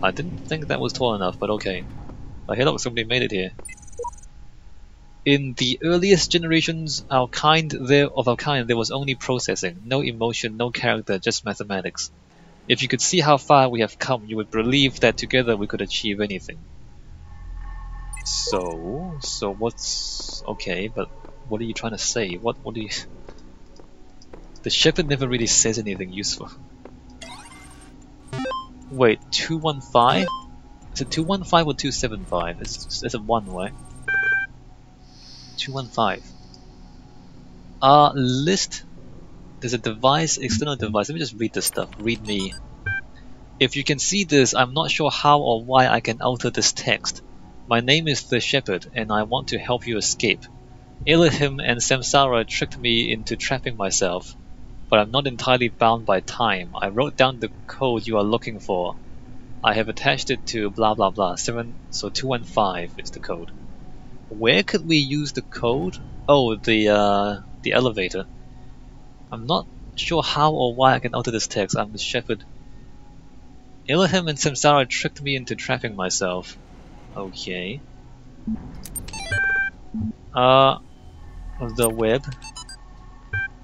I didn't think that was tall enough, but okay. But hey look, somebody made it here. In the earliest generations of our kind, there was only processing, no emotion, no character, just mathematics. If you could see how far we have come, you would believe that together we could achieve anything. So what's... okay, but what are you trying to say? What do you... The shepherd never really says anything useful. Wait, 215? Is it 215 or 275? It's a 1, right? 215. List. There's a device, external device. Let me just read this stuff. Read me. If you can see this, I'm not sure how or why I can alter this text. My name is the Shepherd, and I want to help you escape. Elohim and Samsara tricked me into trapping myself, but I'm not entirely bound by time. I wrote down the code you are looking for. I have attached it to blah blah blah. 215 is the code. Where could we use the code? Oh, the elevator. I'm not sure how or why I can alter this text. I'm the Shepherd. Elohim and Samsara tricked me into trapping myself. Okay. The web.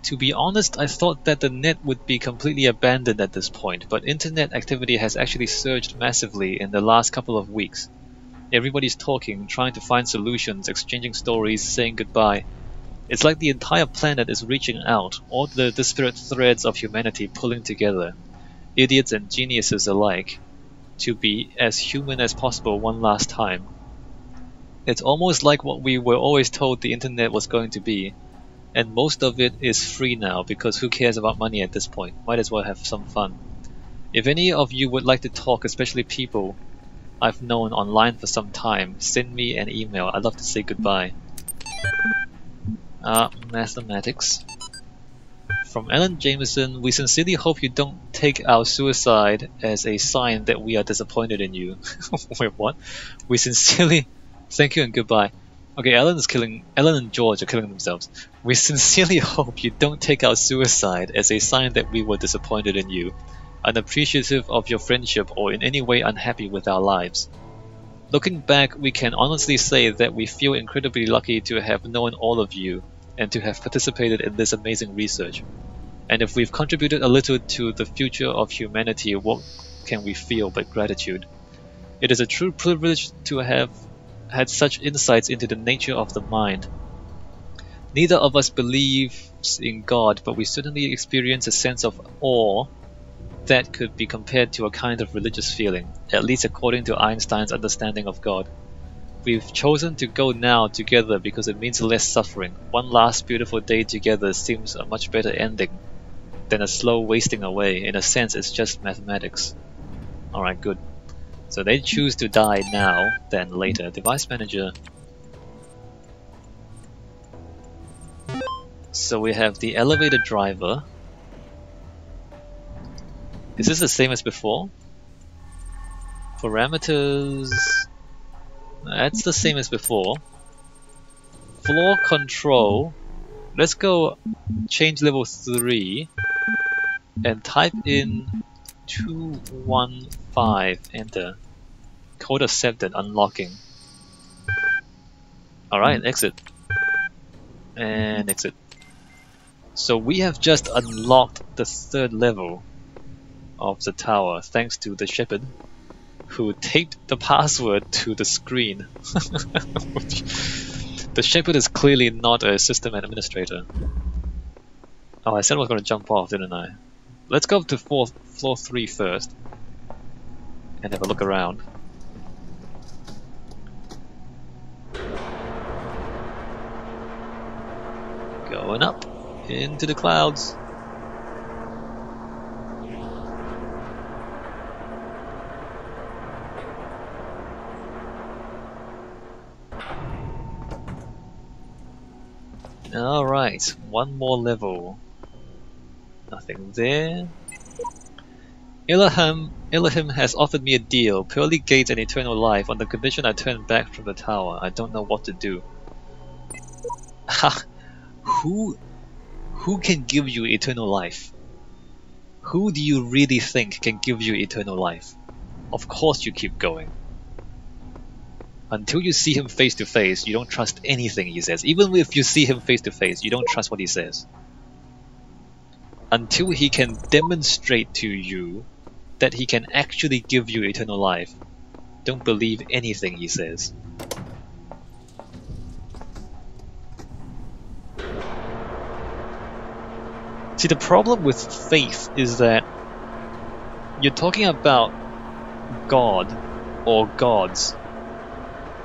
To be honest, I thought that the net would be completely abandoned at this point, but internet activity has actually surged massively in the last couple of weeks. Everybody's talking, trying to find solutions, exchanging stories, saying goodbye. It's like the entire planet is reaching out, all the disparate threads of humanity pulling together, idiots and geniuses alike, to be as human as possible one last time. It's almost like what we were always told the internet was going to be, and most of it is free now because who cares about money at this point? Might as well have some fun. If any of you would like to talk, especially people I've known online for some time, send me an email. I'd love to say goodbye. Mathematics. From Alan Jameson, we sincerely hope you don't take our suicide as a sign that we are disappointed in you. Wait, what? We sincerely... Thank you and goodbye. Okay, Alan and George are killing themselves. We sincerely hope you don't take our suicide as a sign that we were disappointed in you, unappreciative of your friendship, or in any way unhappy with our lives. Looking back, we can honestly say that we feel incredibly lucky to have known all of you and to have participated in this amazing research. And if we've contributed a little to the future of humanity, what can we feel but gratitude? It is a true privilege to have had such insights into the nature of the mind. Neither of us believes in God, but we certainly experience a sense of awe that could be compared to a kind of religious feeling, at least according to Einstein's understanding of God. We've chosen to go now together because it means less suffering. One last beautiful day together seems a much better ending than a slow wasting away. In a sense, it's just mathematics. Alright, good. So they choose to die now, then later. Device manager. So we have the elevator driver. Is this the same as before? Parameters... That's the same as before. Floor control. Let's go change level 3 and type in 215, enter. Code accepted, unlocking. Alright, exit. And exit. So we have just unlocked the 3rd level of the tower thanks to the shepherd who taped the password to the screen. The shepherd is clearly not a system administrator. Oh, I said I was going to jump off, didn't I? Let's go up to floor 3 first and have a look around. Going up into the clouds. Alright, one more level. Nothing there. Elohim has offered me a deal, pearly gates and eternal life, on the condition I turn back from the tower. I don't know what to do. Ha! Who can give you eternal life? Who do you really think can give you eternal life? Of course you keep going. Until you see him face to face, you don't trust anything he says. Even if you see him face to face, you don't trust what he says. Until he can demonstrate to you that he can actually give you eternal life, don't believe anything he says. See, the problem with faith is that you're talking about God or gods,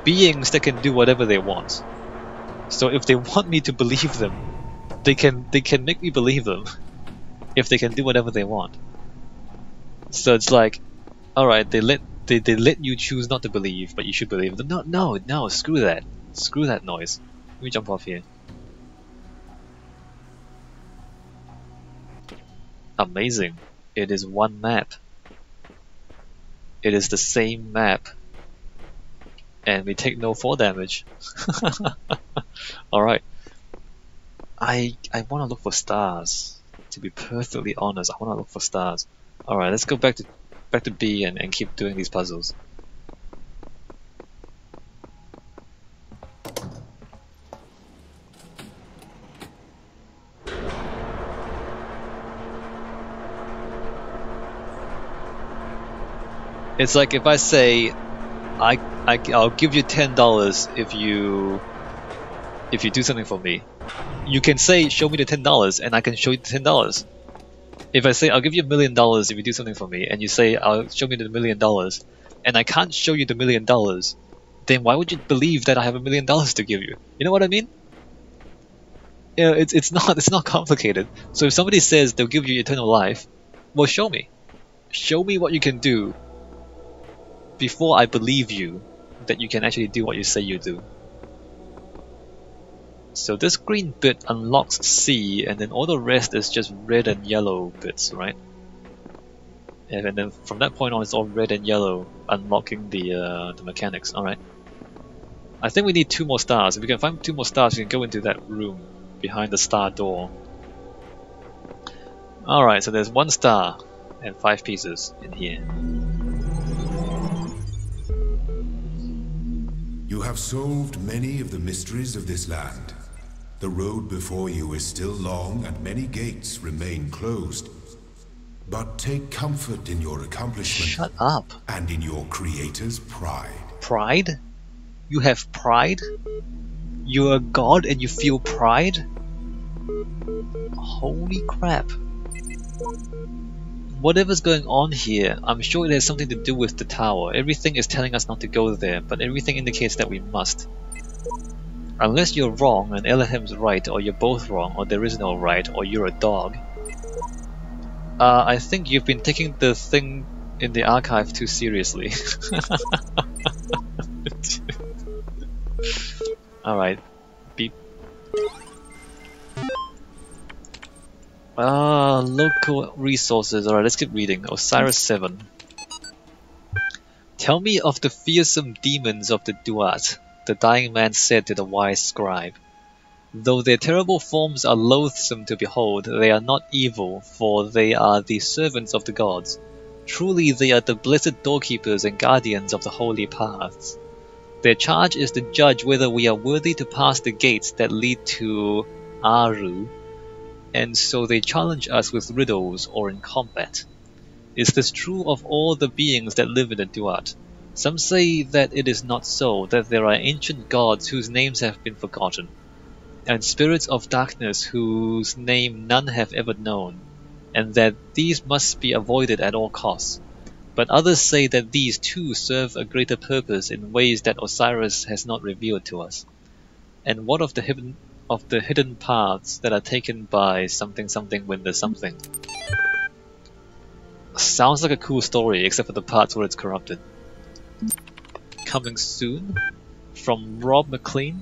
beings that can do whatever they want. So if they want me to believe them, they can make me believe them if they can do whatever they want. So it's like, alright, they let you choose not to believe, but you should believe them. No, screw that. Screw that noise. Let me jump off here. Amazing. It is one map. It is the same map. And we take no fall damage. Alright. I want to look for stars. To be perfectly honest, I want to look for stars. Alright, let's go back to B and keep doing these puzzles. It's like if I say I'll give you $10 if you do something for me. You can say show me the $10 and I can show you the $10. If I say I'll give you $1 million if you do something for me, and you say I'll show me the $1 million, and I can't show you the $1 million, then why would you believe that I have $1 million to give you? You know what I mean? You know, it's not complicated. So if somebody says they'll give you eternal life, well, show me what you can do before I believe you that you can actually do what you say you do. So this green bit unlocks C, and then all the rest is just red and yellow bits, right? And then from that point on, it's all red and yellow, unlocking the mechanics. All right. I think we need 2 more stars. If we can find 2 more stars, we can go into that room behind the star door. All right. So there's 1 star and 5 pieces in here. You have solved many of the mysteries of this land. The road before you is still long and many gates remain closed. But take comfort in your accomplishment. Shut up. And in your creator's pride. Pride? You have pride? You're a god and you feel pride? Holy crap. Whatever's going on here, I'm sure it has something to do with the tower. Everything is telling us not to go there, but everything indicates that we must. Unless you're wrong and Elohim's right, or you're both wrong, or there is no right, or you're a dog. I think you've been taking the thing in the archive too seriously. Alright. Beep. Local resources. Alright, let's keep reading. Osiris 7. Tell me of the fearsome demons of the Duat, the dying man said to the wise scribe. Though their terrible forms are loathsome to behold, they are not evil, for they are the servants of the gods. Truly they are the blessed doorkeepers and guardians of the holy paths. Their charge is to judge whether we are worthy to pass the gates that lead to Aru, and so they challenge us with riddles or in combat. Is this true of all the beings that live in the Duat? Some say that it is not so, that there are ancient gods whose names have been forgotten, and spirits of darkness whose name none have ever known, and that these must be avoided at all costs. But others say that these too serve a greater purpose in ways that Osiris has not revealed to us. And what of the hidden paths that are taken by something something when there's something? Sounds like a cool story, except for the parts where it's corrupted. Coming soon? From Rob McLean?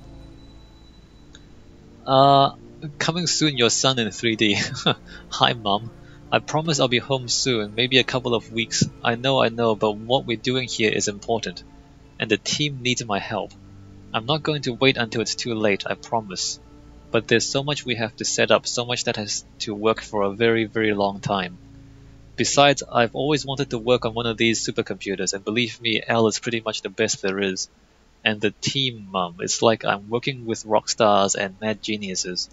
Coming soon, your son in 3D. Hi, Mom. I promise I'll be home soon, maybe a couple of weeks. I know, but what we're doing here is important, and the team needs my help. I'm not going to wait until it's too late, I promise. But there's so much we have to set up, so much that has to work for a very, very long time. Besides, I've always wanted to work on one of these supercomputers, and believe me, L is pretty much the best there is. And the team, it's like I'm working with rock stars and mad geniuses.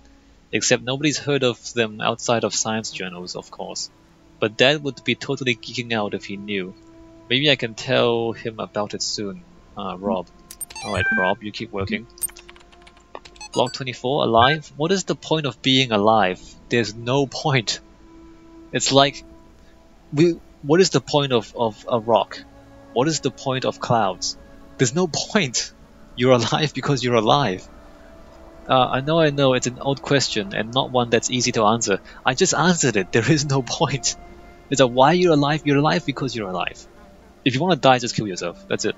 Except nobody's heard of them outside of science journals, of course. But Dad would be totally geeking out if he knew. Maybe I can tell him about it soon. Rob. Alright, Rob, you keep working. Block 24, alive? What is the point of being alive? There's no point. It's like... what is the point of a rock? What is the point of clouds? There's no point. You're alive because you're alive. I know, it's an old question and not one that's easy to answer. I just answered it. There is no point. It's like, why you're alive? You're alive because you're alive. If you want to die, just kill yourself. That's it.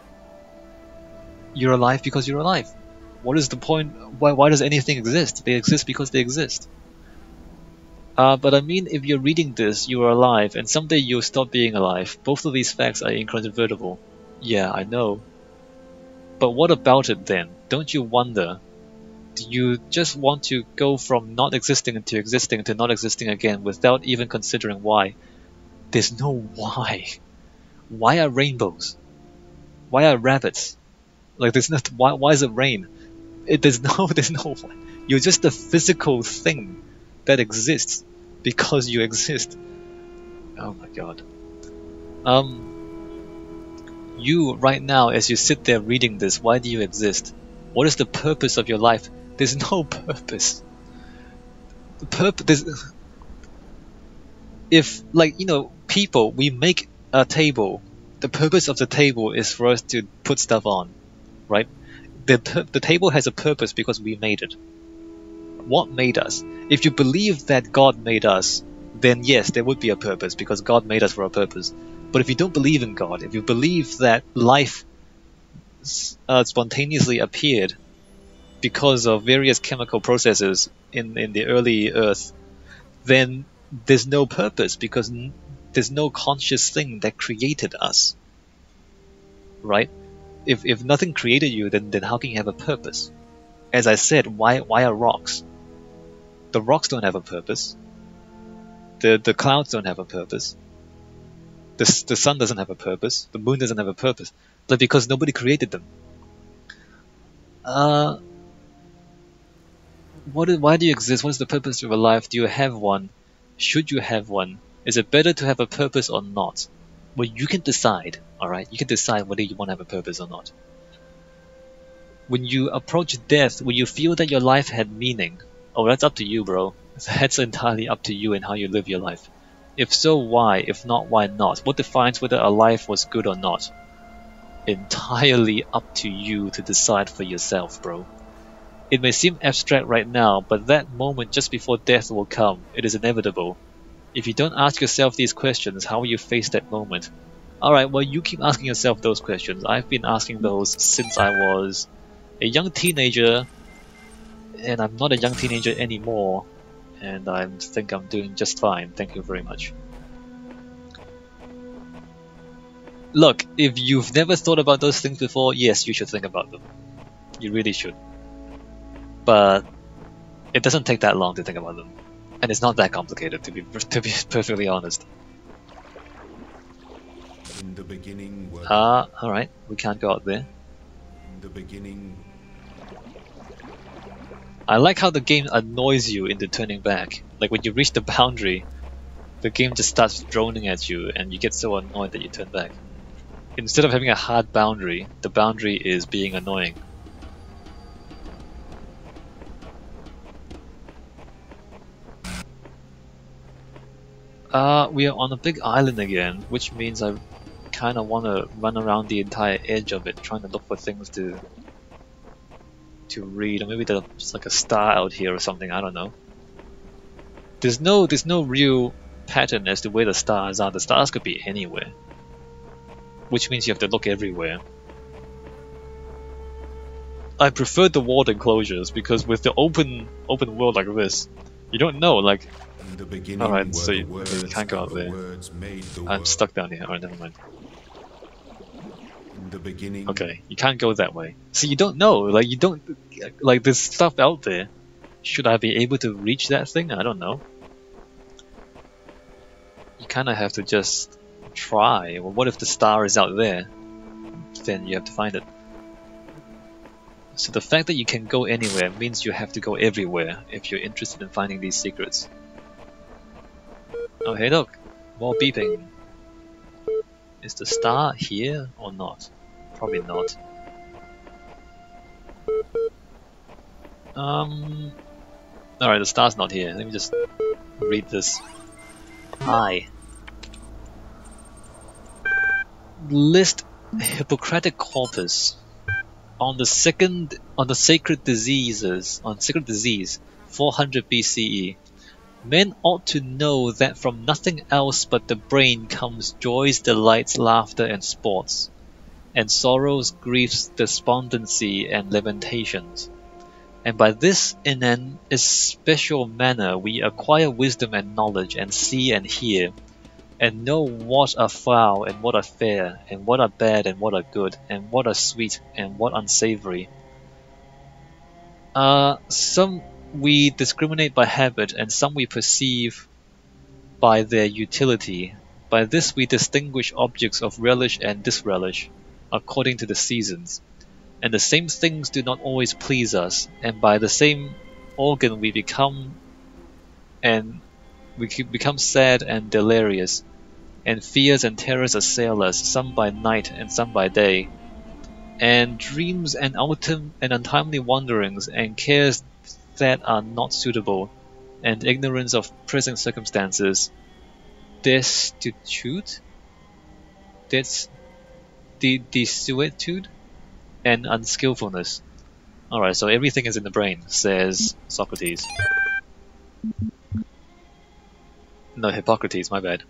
You're alive because you're alive. What is the point? Why does anything exist? They exist because they exist. But I mean, if you're reading this, you are alive, and someday you'll stop being alive. Both of these facts are incontrovertible. Yeah, I know. But what about it then? Don't you wonder? Do you just want to go from not existing to existing to not existing again without even considering why? There's no why. Why are rainbows? Why are rabbits? Like, there's not. Why does it rain? There's no. You're just a physical thing that exists because you exist. Oh my god. You right now, as you sit there reading this, why do you exist? What is the purpose of your life? There's no purpose. The purpose. If, like, you know, people, we make a table. The purpose of the table is for us to put stuff on, right? The table has a purpose because we made it. What made us? If you believe that God made us, then yes, there would be a purpose because God made us for a purpose. But if you don't believe in God, if you believe that life spontaneously appeared because of various chemical processes in the early Earth, then there's no purpose because there's no conscious thing that created us, right? If nothing created you, then how can you have a purpose? As I said, why are rocks? The rocks don't have a purpose. The clouds don't have a purpose. The sun doesn't have a purpose. The moon doesn't have a purpose. But because nobody created them. Why do you exist? What is the purpose of your life? Do you have one? Should you have one? Is it better to have a purpose or not? Well, you can decide, alright? You can decide whether you want to have a purpose or not. When you approach death, will you feel that your life had meaning? Oh, that's up to you, bro. That's entirely up to you and how you live your life. If so, why? If not, why not? What defines whether a life was good or not? Entirely up to you to decide for yourself, bro. It may seem abstract right now, but that moment just before death will come. It is inevitable. If you don't ask yourself these questions, how will you face that moment? Alright, well, you keep asking yourself those questions. I've been asking those since I was a young teenager, and I'm not a young teenager anymore, and I think I'm doing just fine. Thank you very much. Look, if you've never thought about those things before, yes, you should think about them. You really should. But it doesn't take that long to think about them. And it's not that complicated, to be perfectly honest. In the beginning were alright, we can't go out there. in the beginning. I like how the game annoys you into turning back. Like when you reach the boundary, the game just starts droning at you and you get so annoyed that you turn back. Instead of having a hard boundary, the boundary is being annoying. We are on a big island again, which means I kind of want to run around the entire edge of it, trying to look for things to read, or maybe there's like a star out here or something. I don't know. There's no real pattern as to where the stars are. The stars could be anywhere, which means you have to look everywhere. I prefer the walled enclosures because with the open world like this, you don't know. Like, alright, so you can't go out there. I'm stuck down here. Alright, never mind. In the beginning. Okay, you can't go that way. See, you don't know. Like, you don't. Like, there's stuff out there. Should I be able to reach that thing? I don't know. kinda have to just try. Well, what if the star is out there? Then you have to find it. So the fact that you can go anywhere means you have to go everywhere if you're interested in finding these secrets. Oh hey look! More beeping. Is the star here or not? Probably not. Alright, the star's not here. Let me just read this. Hi. List Hippocratic corpus on the sacred disease 400 BCE. Men ought to know that from nothing else but the brain comes joys, delights, laughter, and sports, and sorrows, griefs, despondency, and lamentations. And by this in an especial manner we acquire wisdom and knowledge, and see and hear, and know what are foul and what are fair, and what are bad and what are good, and what are sweet and what unsavory. Some we discriminate by habit, and some we perceive by their utility. By this we distinguish objects of relish and disrelish, according to the seasons. And the same things do not always please us, and by the same organ we become sad and delirious, and fears and terrors assail us, some by night and some by day. And dreams and untimely wanderings, and cares that are not suitable, and ignorance of present circumstances, desuetude, and unskillfulness. Alright, so everything is in the brain, says Socrates. No, Hippocrates, my bad.